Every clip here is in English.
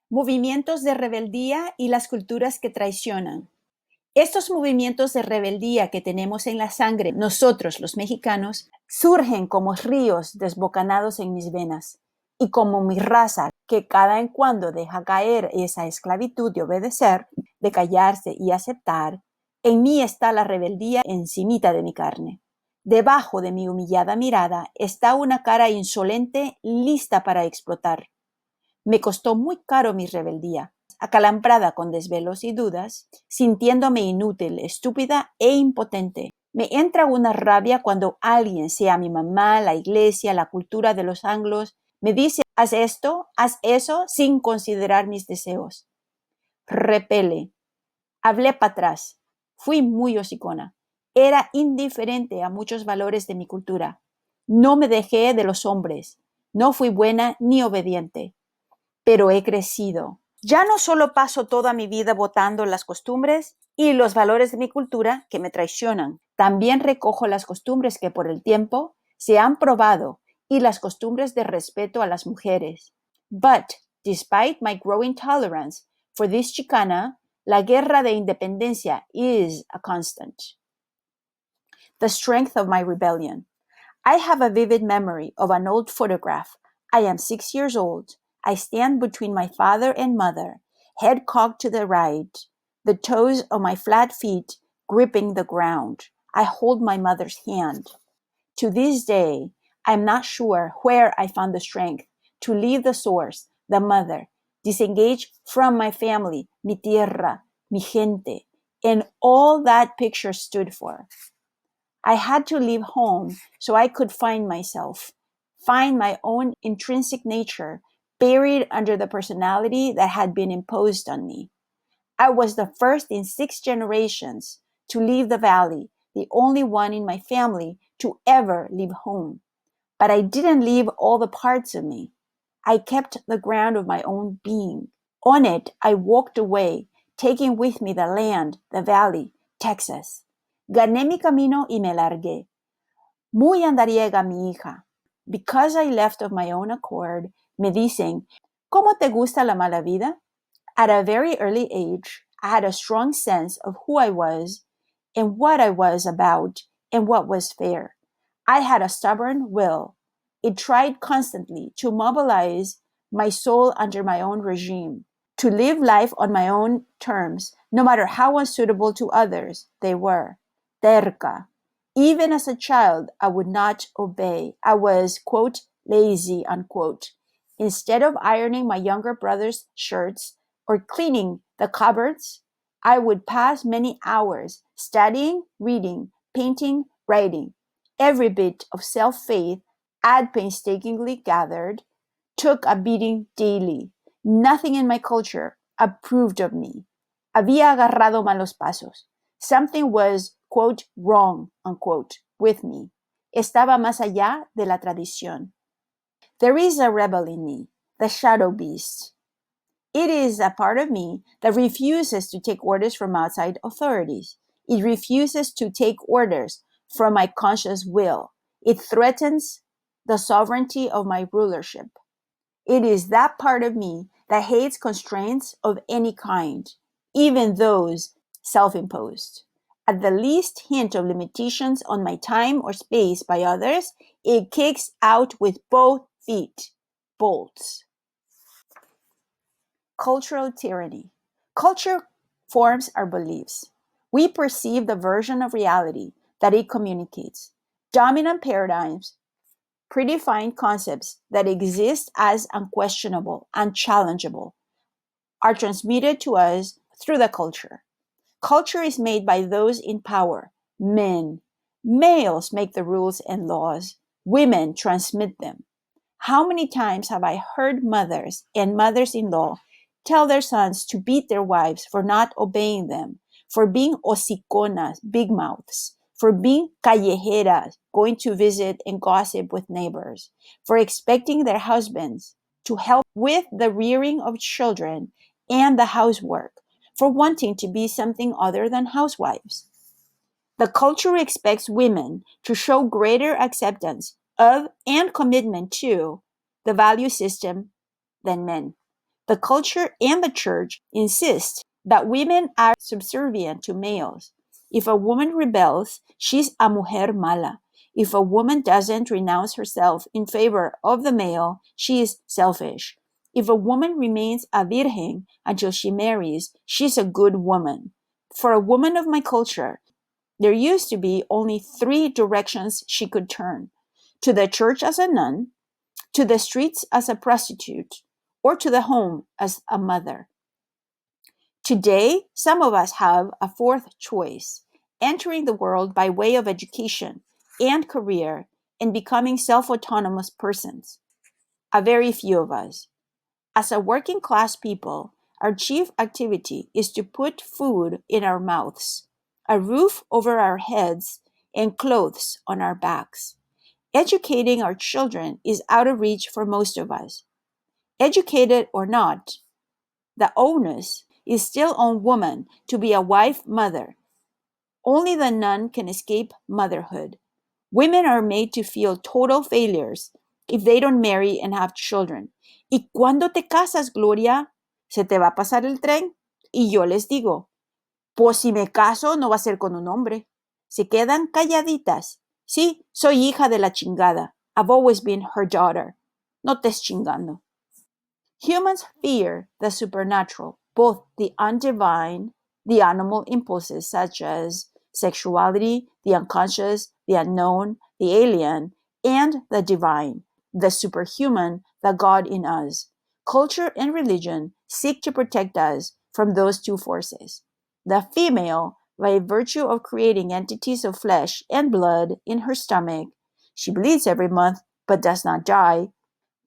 Movimientos de rebeldía y las culturas que traicionan. Estos movimientos de rebeldía que tenemos en la sangre, nosotros los mexicanos, surgen como ríos desbocanados en mis venas. Y como mi raza, que cada en cuando deja caer esa esclavitud de obedecer, de callarse y aceptar, en mí está la rebeldía encimita de mi carne. Debajo de mi humillada mirada está una cara insolente lista para explotar. Me costó muy caro mi rebeldía, acalambrada con desvelos y dudas, sintiéndome inútil, estúpida e impotente. Me entra una rabia cuando alguien, sea mi mamá, la iglesia, la cultura de los anglos, me dice, haz esto, haz eso, sin considerar mis deseos. Repele. Hablé para atrás. Fui muy hocicona. Era indiferente a muchos valores de mi cultura. No me dejé de los hombres. No fui buena ni obediente. Pero he crecido. Ya no solo paso toda mi vida votando las costumbres y los valores de mi cultura que me traicionan, también recojo las costumbres que por el tiempo se han probado y las costumbres de respeto a las mujeres. But, despite my growing tolerance for this Chicana, la guerra de independencia is a constant. The strength of my rebellion. I have a vivid memory of an old photograph. I am 6 years old. I stand between my father and mother, head cocked to the right, the toes of my flat feet gripping the ground. I hold my mother's hand. To this day, I'm not sure where I found the strength to leave the source, the mother, disengage from my family, mi tierra, mi gente, and all that picture stood for. I had to leave home so I could find myself, find my own intrinsic nature buried under the personality that had been imposed on me. I was the first in 6 generations to leave the valley, the only one in my family to ever leave home. But I didn't leave all the parts of me. I kept the ground of my own being. On it, I walked away, taking with me the land, the valley, Texas. Gané mi camino y me largué. Muy andariega mi hija. Because I left of my own accord, me dicen, ¿cómo te gusta la mala vida? At a very early age, I had a strong sense of who I was and what I was about and what was fair. I had a stubborn will. It tried constantly to mobilize my soul under my own regime, to live life on my own terms, no matter how unsuitable to others they were. Terca. Even as a child, I would not obey. I was, quote, lazy, unquote. Instead of ironing my younger brother's shirts or cleaning the cupboards, I would pass many hours studying, reading, painting, writing. Every bit of self-faith I'd painstakingly gathered took a beating daily. Nothing in my culture approved of me. Había agarrado malos pasos. Something was, quote, wrong, unquote, with me. Estaba más allá de la tradición. There is a rebel in me, the shadow beast. It is a part of me that refuses to take orders from outside authorities. It refuses to take orders from my conscious will. It threatens the sovereignty of my rulership. It is that part of me that hates constraints of any kind, even those self-imposed. At the least hint of limitations on my time or space by others, it kicks out with both feet, bolts. Cultural tyranny. Culture forms our beliefs. We perceive the version of reality that it communicates. Dominant paradigms predefine concepts that exist as unquestionable, unchallengeable, are transmitted to us through the culture. Culture is made by those in power, men. Males make the rules and laws. Women transmit them. How many times have I heard mothers and mothers-in-law tell their sons to beat their wives for not obeying them, for being hociconas, big mouths, for being callejeras, going to visit and gossip with neighbors, for expecting their husbands to help with the rearing of children and the housework, for wanting to be something other than housewives. The culture expects women to show greater acceptance of and commitment to the value system than men. The culture and the church insist that women are subservient to males. If a woman rebels, she's a mujer mala. If a woman doesn't renounce herself in favor of the male, she is selfish. If a woman remains a virgen until she marries, she's a good woman. For a woman of my culture, there used to be only 3 directions she could turn: to the church as a nun, to the streets as a prostitute, or to the home as a mother. Today, some of us have a 4th choice: entering the world by way of education and career and becoming self-autonomous persons. A very few of us. As a working class people, our chief activity is to put food in our mouths, a roof over our heads, and clothes on our backs. Educating our children is out of reach for most of us. Educated or not, the onus is still on woman to be a wife mother. Only the nun can escape motherhood. Women are made to feel total failures if they don't marry and have children. ¿Y cuándo te casas, Gloria? ¿Se te va a pasar el tren? Y yo les digo, pues si me caso no va a ser con un hombre. Se quedan calladitas. Sí, soy hija de la chingada. I've always been her daughter. No estés chingando. Humans fear the supernatural, both the undivine, the animal impulses such as sexuality, the unconscious, the unknown, the alien, and the divine, the superhuman, the God in us. Culture and religion seek to protect us from those 2 forces. The female, by virtue of creating entities of flesh and blood in her stomach, she bleeds every month but does not die,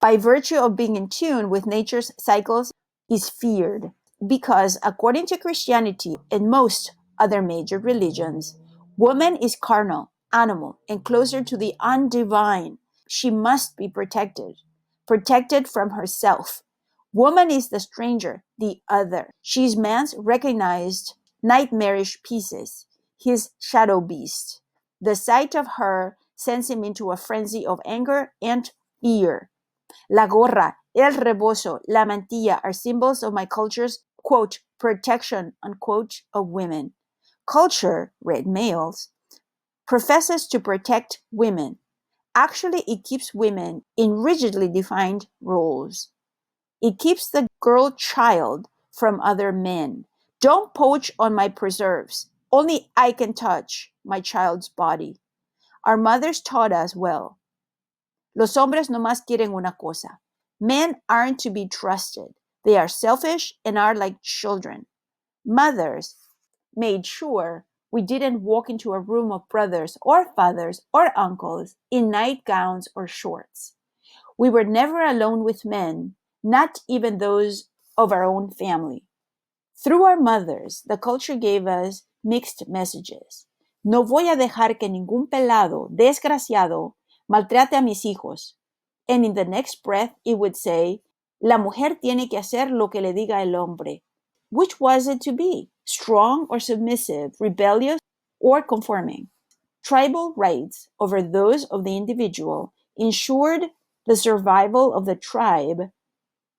by virtue of being in tune with nature's cycles, is feared. Because according to Christianity and most other major religions, woman is carnal, animal, and closer to the undivine. She must be protected from herself. Woman is the stranger, the other. She's man's recognized nightmarish pieces, his shadow beast. The sight of her sends him into a frenzy of anger and fear. La gorra, el rebozo, la mantilla are symbols of my culture's, quote, protection, unquote, of women. Culture, red males, professes to protect women. Actually, it keeps women in rigidly defined roles. It keeps the girl child from other men. Don't poach on my preserves. Only I can touch my child's body. Our mothers taught us well. Los hombres nomás quieren una cosa. Men aren't to be trusted. They are selfish and are like children. Mothers made sure we didn't walk into a room of brothers or fathers or uncles in nightgowns or shorts. We were never alone with men, not even those of our own family. Through our mothers, the culture gave us mixed messages. No voy a dejar que ningún pelado, desgraciado, maltrate a mis hijos. And in the next breath, it would say, la mujer tiene que hacer lo que le diga el hombre. Which was it to be? Strong or submissive, rebellious or conforming? Tribal rights over those of the individual ensured the survival of the tribe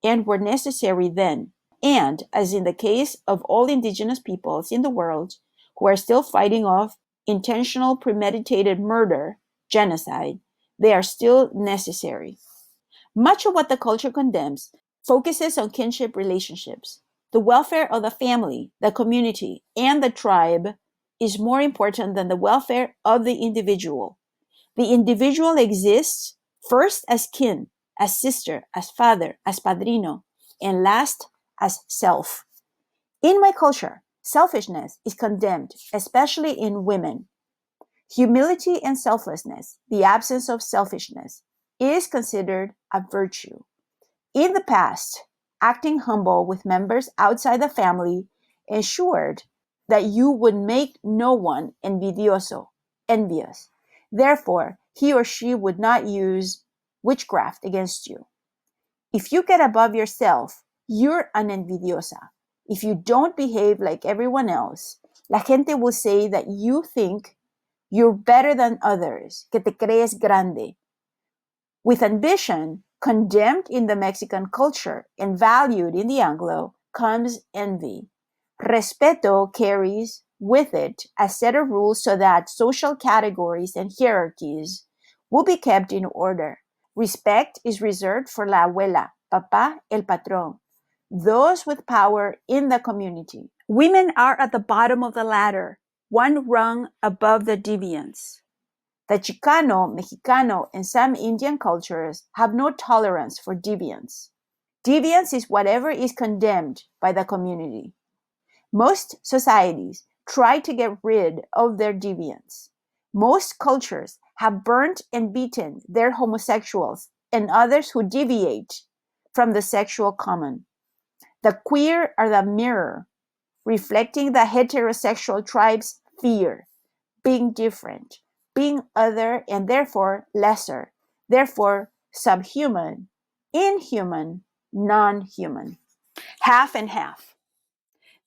and were necessary then. And, as in the case of all indigenous peoples in the world who are still fighting off intentional premeditated murder, genocide, they are still necessary. Much of what the culture condemns focuses on kinship relationships. The welfare of the family, the community, and the tribe is more important than the welfare of the individual. The individual exists first as kin, as sister, as father, as padrino, and last as self. In my culture, selfishness is condemned, especially in women. Humility and selflessness, the absence of selfishness, is considered a virtue. In the past, acting humble with members outside the family ensured that you would make no one envious. Therefore, he or she would not use witchcraft against you. If you get above yourself, you're an envidiosa. If you don't behave like everyone else, la gente will say that you think you're better than others, que te crees grande. With ambition, Condemned in the Mexican culture and valued in the Anglo comes envy. Respeto carries with it a set of rules so that social categories and hierarchies will be kept in order. Respect is reserved for la abuela, papá, el patrón, those with power in the community. Women are at the bottom of the ladder, one rung above the deviants. The Chicano, Mexicano, and some Indian cultures have no tolerance for deviance. Deviance is whatever is condemned by the community. Most societies try to get rid of their deviance. Most cultures have burnt and beaten their homosexuals and others who deviate from the sexual common. The queer are the mirror, reflecting the heterosexual tribe's fear, being different, being other and therefore lesser, therefore subhuman, inhuman, non-human. Half and half.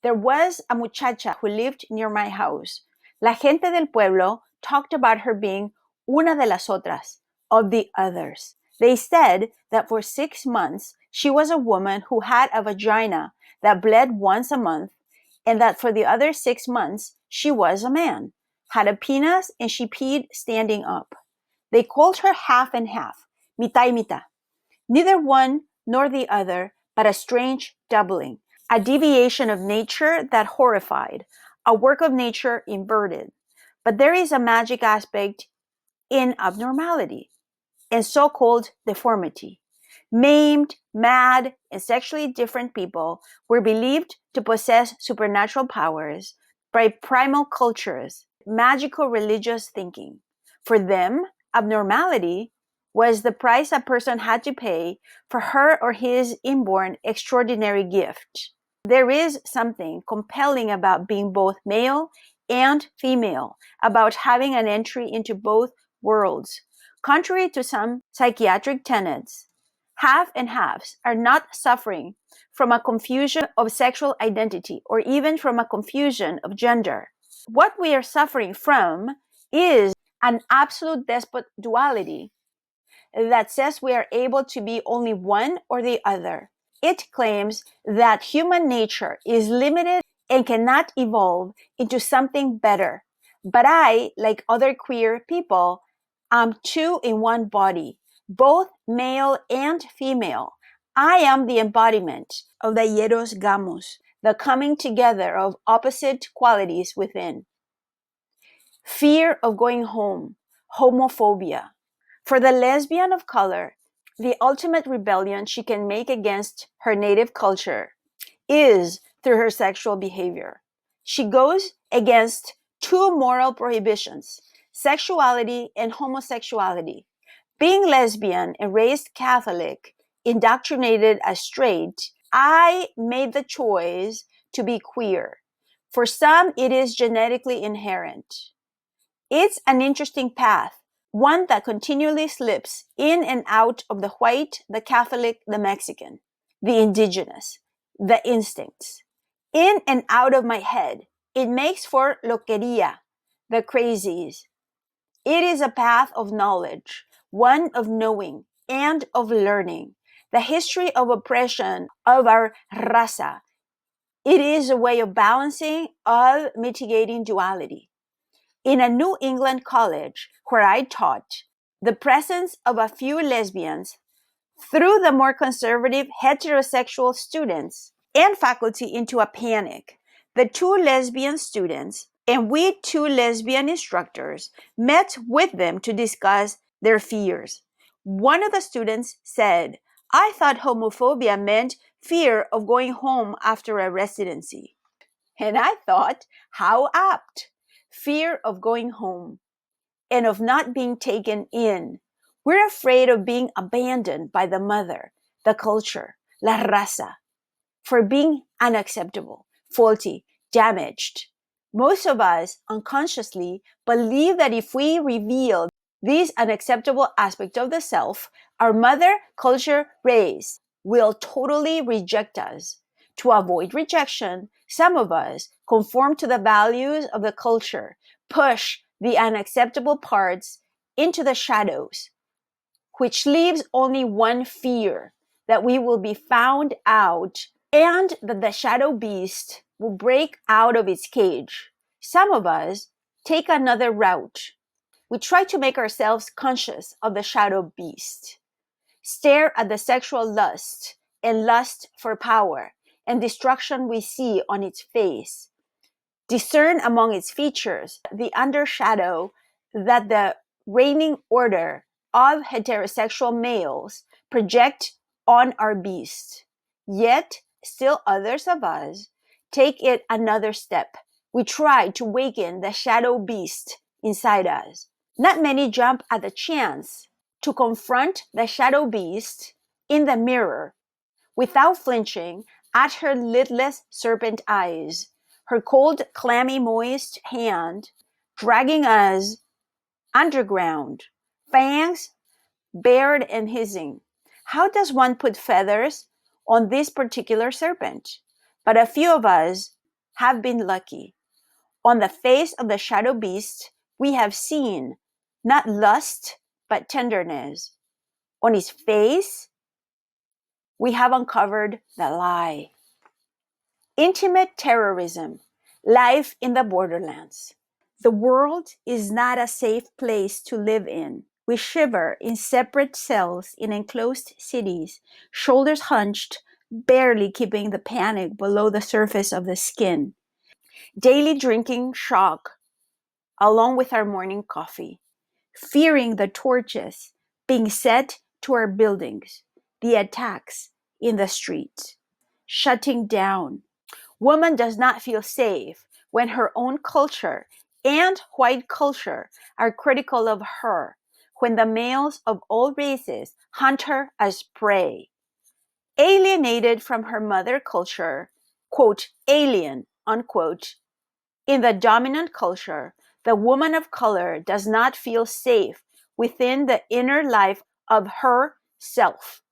There was a muchacha who lived near my house. La gente del pueblo talked about her being una de las otras, of the others. They said that for 6 months she was a woman who had a vagina that bled once a month, and that for the other 6 months she was a man, had a penis, and she peed standing up. They called her half and half, mitad y mitad. Neither one nor the other, but a strange doubling, a deviation of nature that horrified, a work of nature inverted. But there is a magic aspect in abnormality and so-called deformity. Maimed, mad, and sexually different people were believed to possess supernatural powers by primal cultures, magical religious thinking. For them, abnormality was the price a person had to pay for her or his inborn extraordinary gift. There is something compelling about being both male and female, about having an entry into both worlds. Contrary to some psychiatric tenets, half and halves are not suffering from a confusion of sexual identity or even from a confusion of gender. What we are suffering from is an absolute despot duality that says we are able to be only one or the other. It claims that human nature is limited and cannot evolve into something better. But I, like other queer people, am two in one body, both male and female. I am the embodiment of the hieros gamos, the coming together of opposite qualities within. Fear of going home, homophobia. For the lesbian of color, the ultimate rebellion she can make against her native culture is through her sexual behavior. She goes against two moral prohibitions, sexuality and homosexuality. Being lesbian and raised Catholic, indoctrinated as straight, I made the choice to be queer. For some, it is genetically inherent. It's an interesting path, one that continually slips in and out of the white, the Catholic, the Mexican, the indigenous, the instincts. In and out of my head, it makes for loqueria, the crazies. It is a path of knowledge, one of knowing and of learning. The history of oppression of our raza. It is a way of balancing, of mitigating duality. In a New England college where I taught, the presence of a few lesbians threw the more conservative heterosexual students and faculty into a panic. The two lesbian students and we two lesbian instructors met with them to discuss their fears. One of the students said, "I thought homophobia meant fear of going home after a residency." And I thought, how apt. Fear of going home and of not being taken in. We're afraid of being abandoned by the mother, the culture, la raza, for being unacceptable, faulty, damaged. Most of us unconsciously believe that if we reveal these unacceptable aspects of the self, our mother, culture, race will totally reject us. To avoid rejection, some of us conform to the values of the culture, push the unacceptable parts into the shadows, which leaves only one fear, that we will be found out and that the shadow beast will break out of its cage. Some of us take another route. We try to make ourselves conscious of the shadow beast, stare at the sexual lust and lust for power and destruction we see on its face, discern among its features the undershadow that the reigning order of heterosexual males project on our beast. Yet, still others of us take it another step. We try to waken the shadow beast inside us. Not many jump at the chance to confront the shadow beast in the mirror without flinching at her lidless serpent eyes, her cold, clammy, moist hand dragging us underground, fangs bared and hissing. How does one put feathers on this particular serpent? But a few of us have been lucky. On the face of the shadow beast, we have seen not lust, but tenderness. On his face, we have uncovered the lie. Intimate terrorism, life in the borderlands. The world is not a safe place to live in. We shiver in separate cells in enclosed cities, shoulders hunched, barely keeping the panic below the surface of the skin. Daily drinking shock along with our morning coffee, fearing the torches being set to our buildings, the attacks in the streets, shutting down. Woman does not feel safe when her own culture and white culture are critical of her, when the males of all races hunt her as prey. Alienated from her mother culture, quote, alien, unquote, in the dominant culture, the woman of color does not feel safe within the inner life of her self.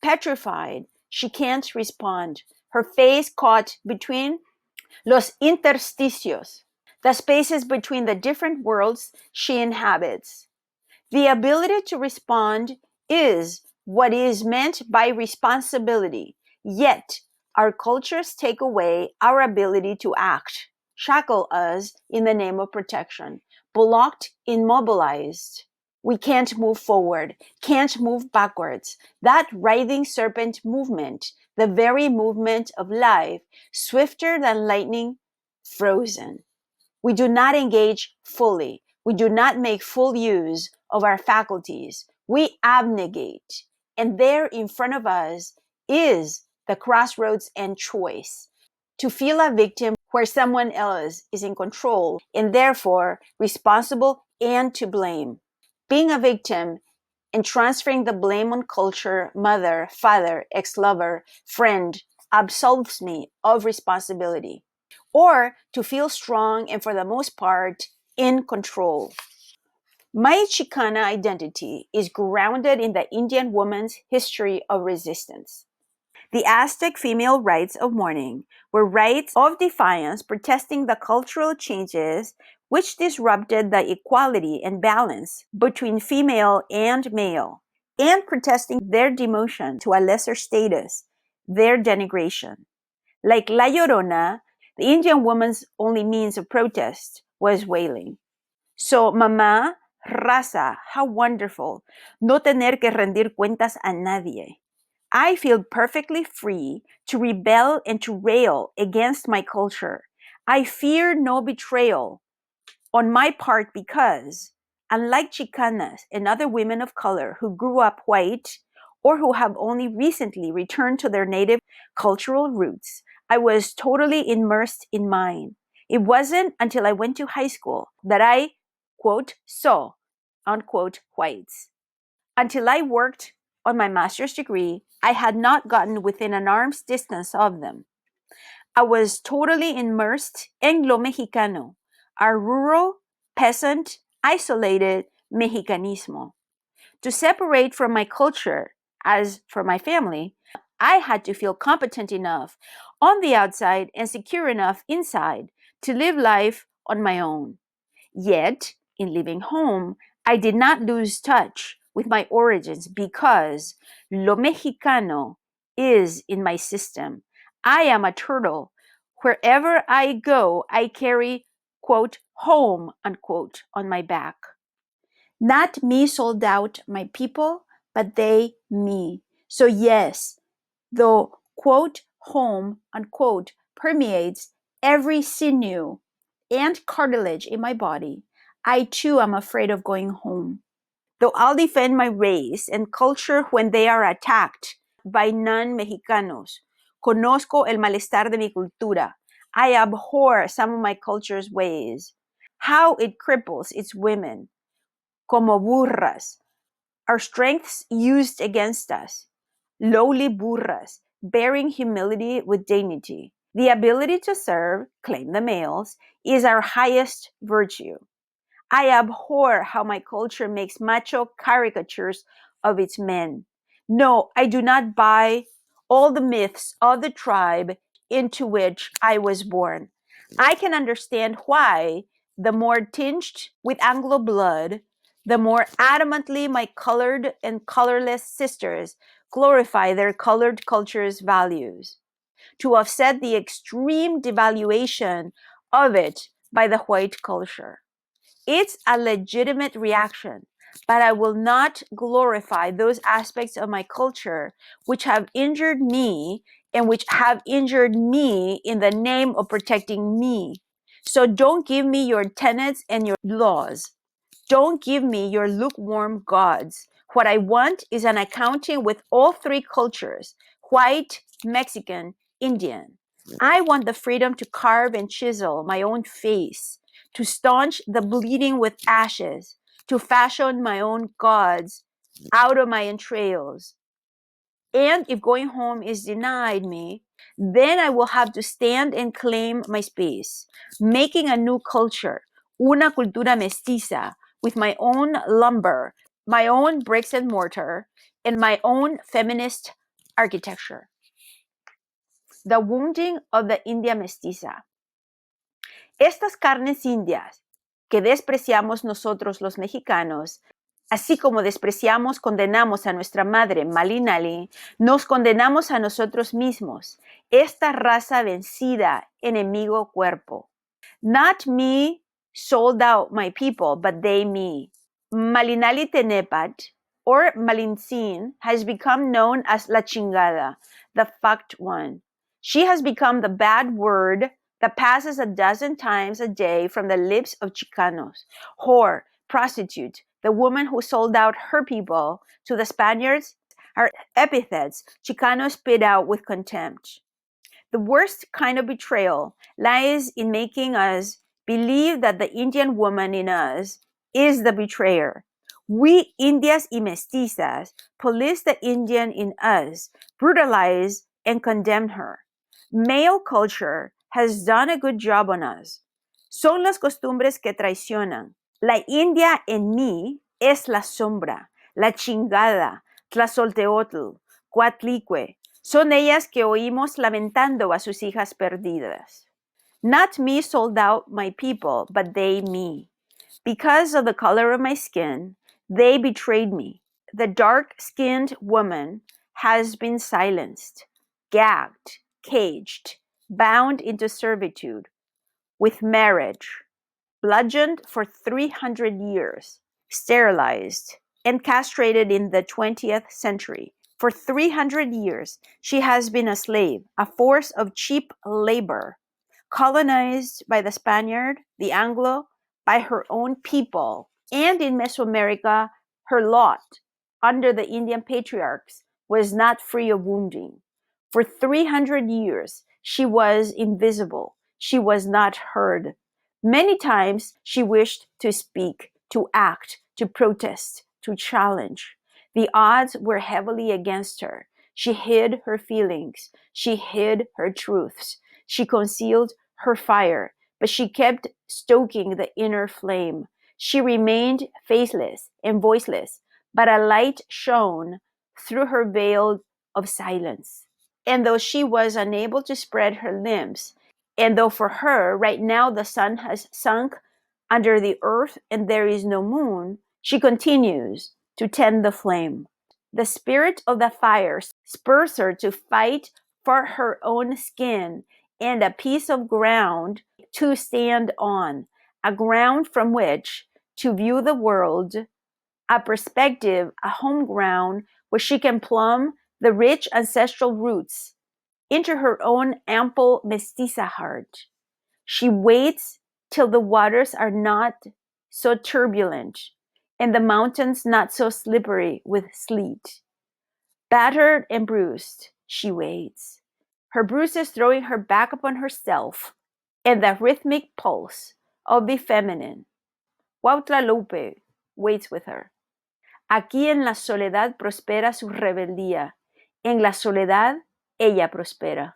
Petrified, she can't respond, her face caught between los intersticios, the spaces between the different worlds she inhabits. The ability to respond is what is meant by responsibility, yet our cultures take away our ability to act, shackle us in the name of protection, blocked, immobilized. We can't move forward, can't move backwards. That writhing serpent movement, the very movement of life, swifter than lightning, frozen. We do not engage fully. We do not make full use of our faculties. We abnegate. And there in front of us is the crossroads and choice. To feel a victim where someone else is in control and therefore responsible and to blame. Being a victim and transferring the blame on culture, mother, father, ex-lover, friend absolves me of responsibility. Or to feel strong and for the most part in control. My Chicana identity is grounded in the Indian woman's history of resistance. The Aztec female rites of mourning were rites of defiance protesting the cultural changes which disrupted the equality and balance between female and male, and protesting their demotion to a lesser status, their denigration. Like La Llorona, the Indian woman's only means of protest was wailing. So, mamá, raza, how wonderful, no tener que rendir cuentas a nadie. I feel perfectly free to rebel and to rail against my culture. I fear no betrayal on my part because, unlike Chicanas and other women of color who grew up white or who have only recently returned to their native cultural roots, I was totally immersed in mine. It wasn't until I went to high school that I, quote, saw, unquote, whites. Until I worked on my master's degree, I had not gotten within an arm's distance of them. I was totally immersed en lo mexicano, our rural, peasant, isolated Mexicanismo. To separate from my culture, as for my family, I had to feel competent enough on the outside and secure enough inside to live life on my own. Yet, in leaving home, I did not lose touch with my origins because lo mexicano is in my system. I am a turtle. Wherever I go, I carry, quote, home, unquote, on my back. Not me sold out my people, but they me. So yes, the quote, home, unquote, permeates every sinew and cartilage in my body, I too am afraid of going home. Though I'll defend my race and culture when they are attacked by non-Mexicanos. Conozco el malestar de mi cultura. I abhor some of my culture's ways. How it cripples its women. Como burras. Our strengths used against us. Lowly burras, bearing humility with dignity. The ability to serve, claim the males, is our highest virtue. I abhor how my culture makes macho caricatures of its men. No, I do not buy all the myths of the tribe into which I was born. I can understand why, the more tinged with Anglo blood, the more adamantly my colored and colorless sisters glorify their colored culture's values, to offset the extreme devaluation of it by the white culture. It's a legitimate reaction, but I will not glorify those aspects of my culture which have injured me and which have injured me in the name of protecting me. So don't give me your tenets and your laws. Don't give me your lukewarm gods. What I want is an accounting with all three cultures, white, Mexican, Indian. I want the freedom to carve and chisel my own face, to staunch the bleeding with ashes, to fashion my own gods out of my entrails. And if going home is denied me, then I will have to stand and claim my space, making a new culture, una cultura mestiza, with my own lumber, my own bricks and mortar, and my own feminist architecture. The wounding of the India mestiza. Estas carnes indias que despreciamos nosotros los mexicanos, así como despreciamos, condenamos a nuestra madre Malinali, nos condenamos a nosotros mismos, esta raza vencida, enemigo cuerpo. Not me sold out my people, but they me. Malinali Tenepat, or Malintzin, has become known as La Chingada, the fucked one. She has become the bad word that passes a dozen times a day from the lips of Chicanos. Whore, prostitute, the woman who sold out her people to the Spaniards are epithets Chicanos spit out with contempt. The worst kind of betrayal lies in making us believe that the Indian woman in us is the betrayer. We Indias y mestizas police the Indian in us, brutalize and condemn her. Male culture has done a good job on us. Son las costumbres que traicionan. La India en mí es la sombra, la chingada, Tlazolteotl, Coatlicue. Son ellas que oímos lamentando a sus hijas perdidas. Not me sold out my people, but they me. Because of the color of my skin, they betrayed me. The dark-skinned woman has been silenced, gagged, caged, bound into servitude, with marriage, bludgeoned for 300 years, sterilized, and castrated in the 20th century. For 300 years, she has been a slave, a force of cheap labor, colonized by the Spaniard, the Anglo, by her own people, and in Mesoamerica, her lot, under the Indian patriarchs, was not free of wounding. For 300 years, she was invisible. She was not heard. Many times she wished to speak, to act, to protest, to challenge. The odds were heavily against her. She hid her feelings. She hid her truths. She concealed her fire, but she kept stoking the inner flame. She remained faceless and voiceless, but a light shone through her veil of silence. And though she was unable to spread her limbs, and though for her right now the sun has sunk under the earth and there is no moon, she continues, to tend the flame. The spirit of the fire spurs her to fight for her own skin and a piece of ground to stand on, a ground from which to view the world, a perspective, a home ground where she can plumb the rich ancestral roots into her own ample mestiza heart. She waits till the waters are not so turbulent and the mountains not so slippery with sleet. Battered and bruised, she waits, her bruises throwing her back upon herself and the rhythmic pulse of the feminine. Cuauhtlalupe waits with her. Aquí en la soledad prospera su rebeldía. En la soledad ella prospera.